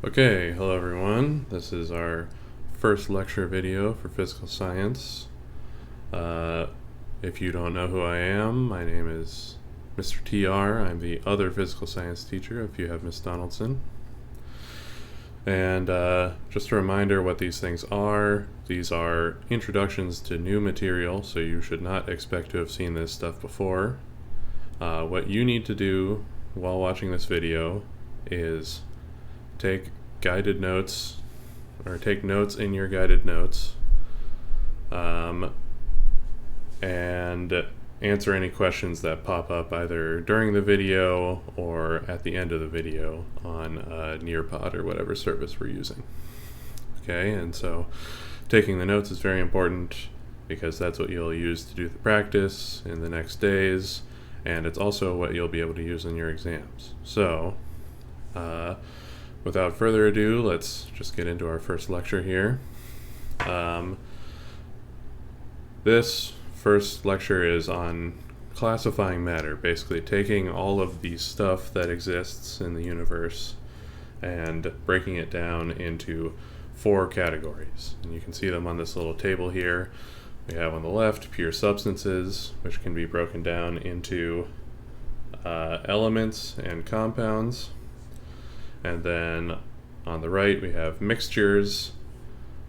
Okay, hello everyone. This is our first lecture video for physical science. Uh, if you don't know who I am, my name is Mr. TR. I'm the other physical science teacher if you have Miss Donaldson. And just a reminder what these things are. These are introductions to new material, so you should not expect to have seen this stuff before. What you need to do while watching this video is take guided notes, or take notes in your guided notes, and answer any questions that pop up either during the video or at the end of the video on Nearpod or whatever service we're using. Okay, and so taking the notes is very important because that's what you'll use to do the practice in the next days, and it's also what you'll be able to use in your exams. So, without further ado, let's just get into our first lecture here. This first lecture is on classifying matter, basically taking all of the stuff that exists in the universe and breaking it down into 4 categories. And you can see them on this little table here. We have on the left pure substances, which can be broken down into elements and compounds. And then on the right we have mixtures,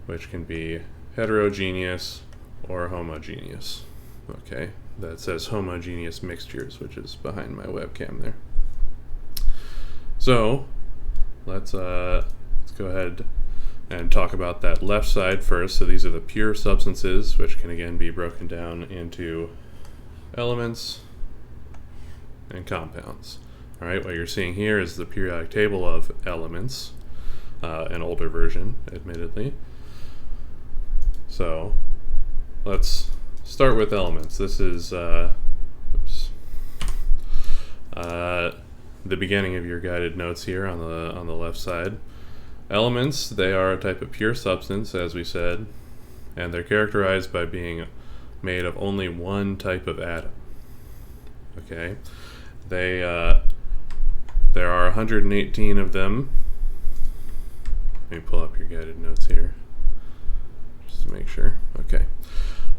which can be heterogeneous or homogeneous. Okay, that says homogeneous mixtures, which is behind my webcam there. So let's go ahead and talk about that left side first. So these are the pure substances, which can again be broken down into elements and compounds. All right, what you're seeing here is the periodic table of elements, an older version, admittedly. So let's start with elements. This is the beginning of your guided notes here on the left side. Elements, they are a type of pure substance, as we said, and they're characterized by being made of only one type of atom. Okay, there are 118 of them. Let me pull up your guided notes here, just to make sure. Okay.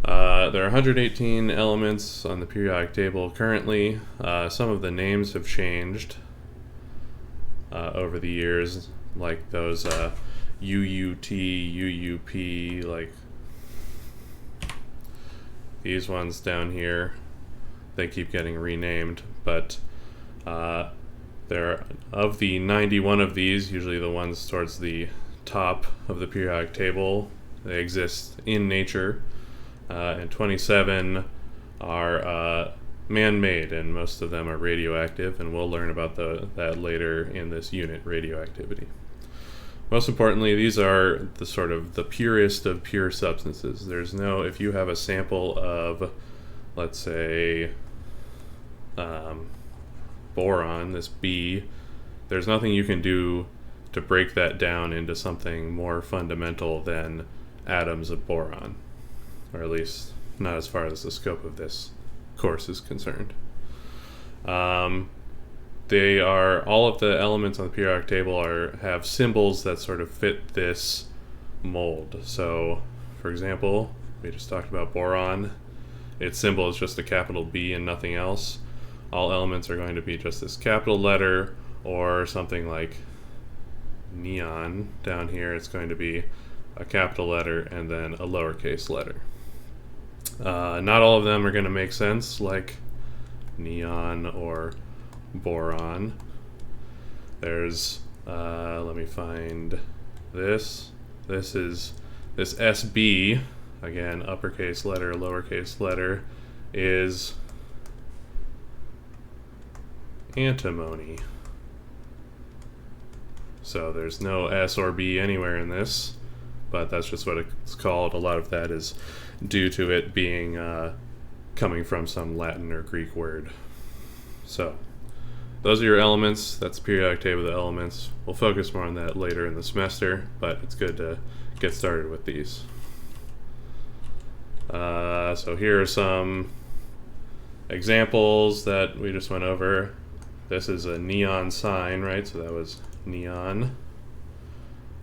There are 118 elements on the periodic table currently. Some of the names have changed over the years, like those UUT, UUP, like these ones down here. They keep getting renamed, but of the 91 of these, usually the ones towards the top of the periodic table, they exist in nature, and 27 are man-made, and most of them are radioactive, and we'll learn about that later in this unit, radioactivity. Most importantly, these are the sort of the purest of pure substances. If you have a sample of, let's say, boron, this B, there's nothing you can do to break that down into something more fundamental than atoms of boron, or at least not as far as the scope of this course is concerned. All of the elements on the periodic table have symbols that sort of fit this mold. So, for example, we just talked about boron. Its symbol is just a capital B and nothing else. All elements are going to be just this capital letter, or something like neon down here. It's going to be a capital letter and then a lowercase letter. Not all of them are going to make sense, like neon or boron. There's, let me find this. This SB, again, uppercase letter, lowercase letter, is antimony. So there's no S or B anywhere in this, but that's just what it's called. A lot of that is due to it being coming from some Latin or Greek word. So those are your elements. That's the periodic table of the elements. We'll focus more on that later in the semester, but it's good to get started with these. So here are some examples that we just went over. This is a neon sign, right? So that was neon.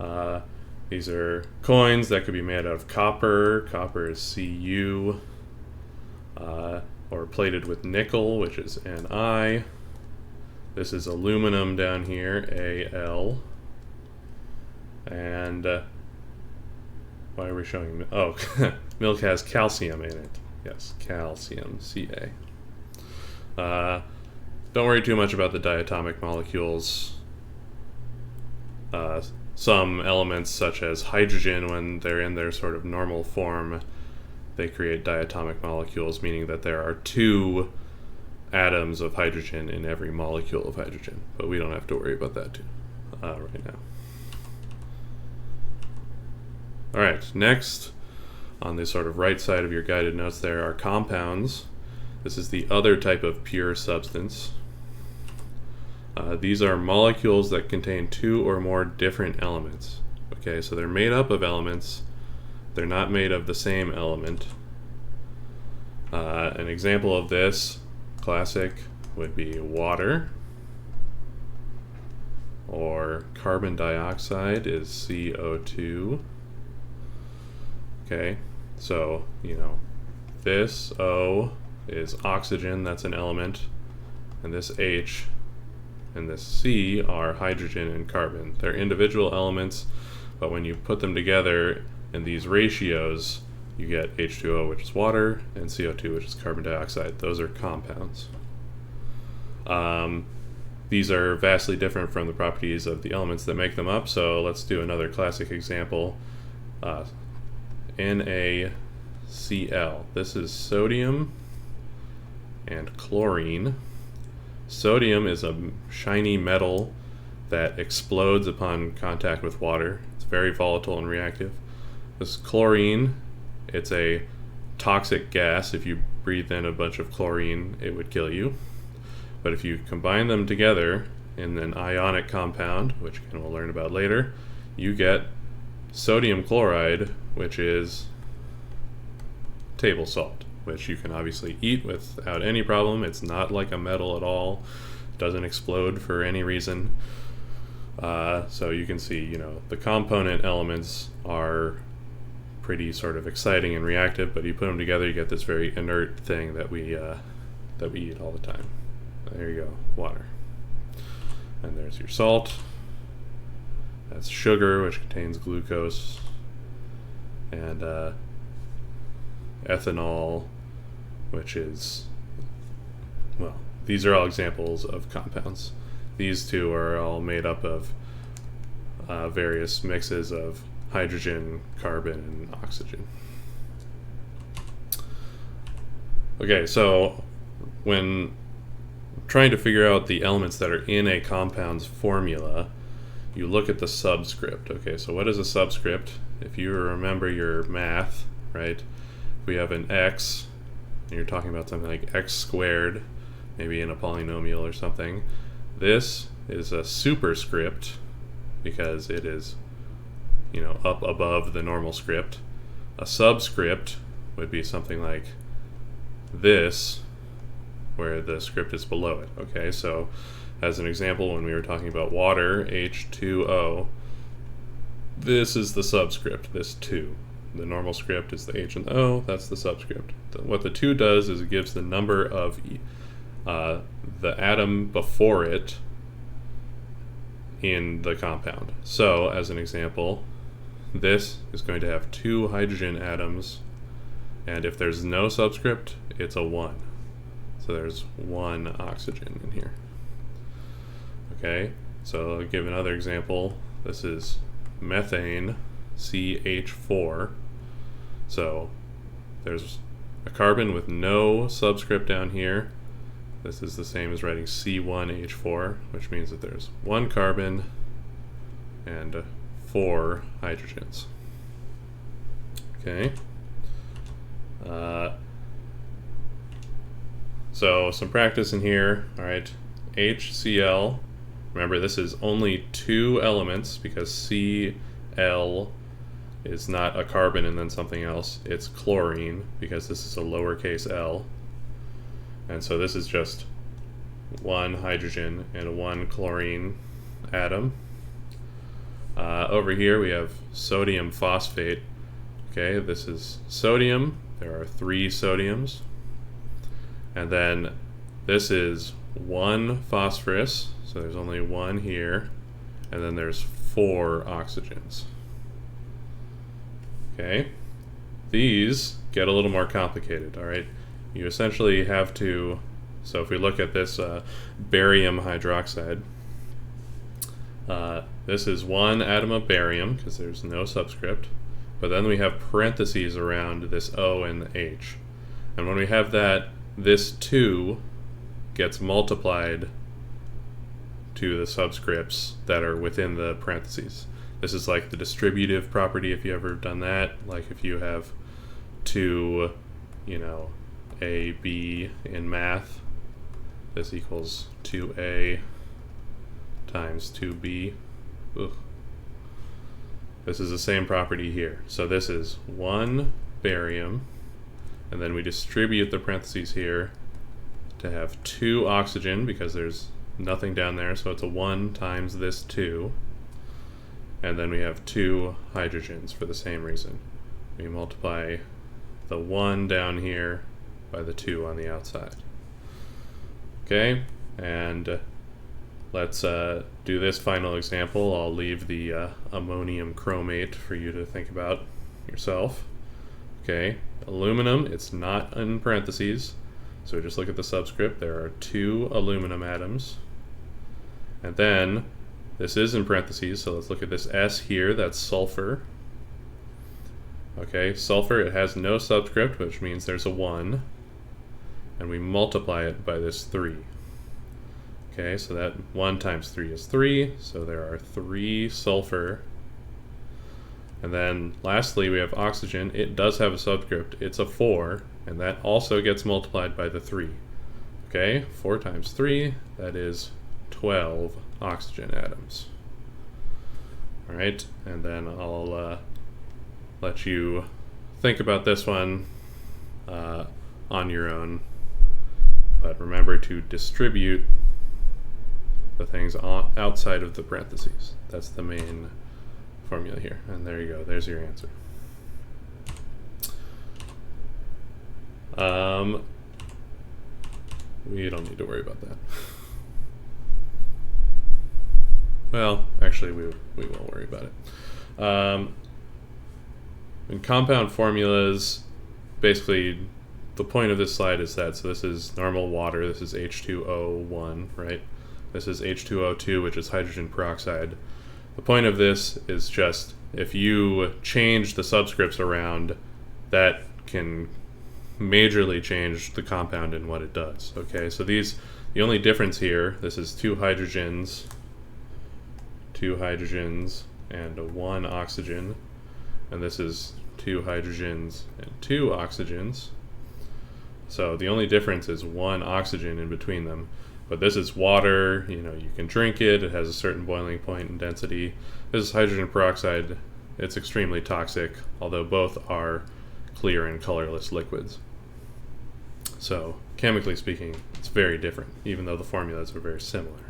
Uh, these are coins that could be made out of copper. Copper is Cu. Or plated with nickel, which is Ni. This is aluminum down here, Al. And why are we showing? Oh, milk has calcium in it. Yes, calcium, Ca. Don't worry too much about the diatomic molecules. Some elements, such as hydrogen, when they're in their sort of normal form, they create diatomic molecules, meaning that there are 2 atoms of hydrogen in every molecule of hydrogen. But we don't have to worry about that right now. Alright, next, on the sort of right side of your guided notes there are compounds. This is the other type of pure substance. These are molecules that contain 2 or more different elements. Okay, so they're made up of elements. They're not made of the same element. An example of this, classic, would be water. Or carbon dioxide is CO2. Okay, so, this O is oxygen, that's an element. And this H and this C are hydrogen and carbon. They're individual elements, but when you put them together in these ratios, you get H2O, which is water, and CO2, which is carbon dioxide. Those are compounds. These are vastly different from the properties of the elements that make them up, so let's do another classic example. NaCl. This is sodium and chlorine. Sodium is a shiny metal that explodes upon contact with water. It's very volatile and reactive. This chlorine, it's a toxic gas. If you breathe in a bunch of chlorine, it would kill you. But if you combine them together in an ionic compound, which again we'll learn about later, you get sodium chloride, which is table salt, which you can obviously eat without any problem. It's not like a metal at all. It doesn't explode for any reason. So you can see, the component elements are pretty sort of exciting and reactive, but you put them together, you get this very inert thing that we eat all the time. There you go, water. And there's your salt. That's sugar, which contains glucose. And ethanol, which is, well, these are all examples of compounds. These two are all made up of various mixes of hydrogen, carbon, and oxygen. Okay, so when trying to figure out the elements that are in a compound's formula, you look at the subscript. Okay, so what is a subscript? If you remember your math, right? If we have an x, and you're talking about something like x squared, maybe in a polynomial or something, this is a superscript because it is, up above the normal script. A subscript would be something like this, where the script is below it. Okay, so as an example, when we were talking about water, H2O, this is the subscript, this 2. The normal script is the H and the O, that's the subscript. What the 2 does is it gives the number of the atom before it in the compound. So, as an example, this is going to have 2 hydrogen atoms, and if there's no subscript, it's a 1. So there's 1 oxygen in here. Okay, so I'll give another example. This is methane, CH4. So there's a carbon with no subscript down here. This is the same as writing C1H4, which means that there's 1 carbon and 4 hydrogens. Okay. So some practice in here. All right, HCl. Remember, this is only 2 elements because Cl is not a carbon and then something else. It's chlorine because this is a lowercase l. And so this is just 1 hydrogen and 1 chlorine atom. Over here we have sodium phosphate. Okay, this is sodium. There are 3 sodiums. And then this is 1 phosphorus, so there's only 1 here. And then there's 4 oxygens. Okay, these get a little more complicated, all right? You essentially have to, so if we look at this barium hydroxide, this is 1 atom of barium because there's no subscript, but then we have parentheses around this O and the H. And when we have that, this 2 gets multiplied to the subscripts that are within the parentheses. This is like the distributive property if you ever done that, like if you have 2, A, B in math, this equals 2A times 2B. Ugh. This is the same property here. So this is 1 barium, and then we distribute the parentheses here to have 2 oxygen because there's nothing down there, so it's a 1 times this 2. And then we have 2 hydrogens for the same reason. We multiply the 1 down here by the 2 on the outside. Okay, and let's do this final example. I'll leave the ammonium chromate for you to think about yourself. Okay, aluminum, it's not in parentheses, so just look at the subscript. There are 2 aluminum atoms. And then this is in parentheses, so let's look at this S here, that's sulfur. Okay, sulfur, it has no subscript, which means there's a 1, and we multiply it by this 3. Okay, so that 1 times 3 is 3, so there are 3 sulfur. And then lastly, we have oxygen. It does have a subscript, it's a 4, and that also gets multiplied by the 3. Okay, 4 times 3, that is 12 oxygen atoms. All right, and then I'll let you think about this one on your own, but remember to distribute the things outside of the parentheses. That's the main formula here, and there you go, there's your answer. We don't need to worry about that. Well, actually, we won't worry about it. In compound formulas, basically, the point of this slide is that, so this is normal water, this is H2O1, right? This is H2O2, which is hydrogen peroxide. The point of this is just, if you change the subscripts around, that can majorly change the compound and what it does, okay? So the only difference here, this is 2 hydrogens, and 1 oxygen, and this is 2 hydrogens and 2 oxygens. So the only difference is 1 oxygen in between them. But this is water, you can drink it, it has a certain boiling point and density. This is hydrogen peroxide, it's extremely toxic, although both are clear and colorless liquids. So chemically speaking, it's very different, even though the formulas are very similar.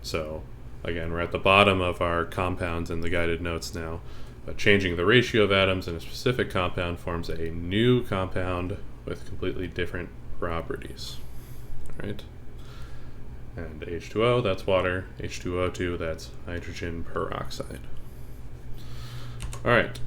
So again, we're at the bottom of our compounds in the guided notes now, but changing the ratio of atoms in a specific compound forms a new compound with completely different properties. All right. And H2O, that's water. H2O2, that's hydrogen peroxide. All right.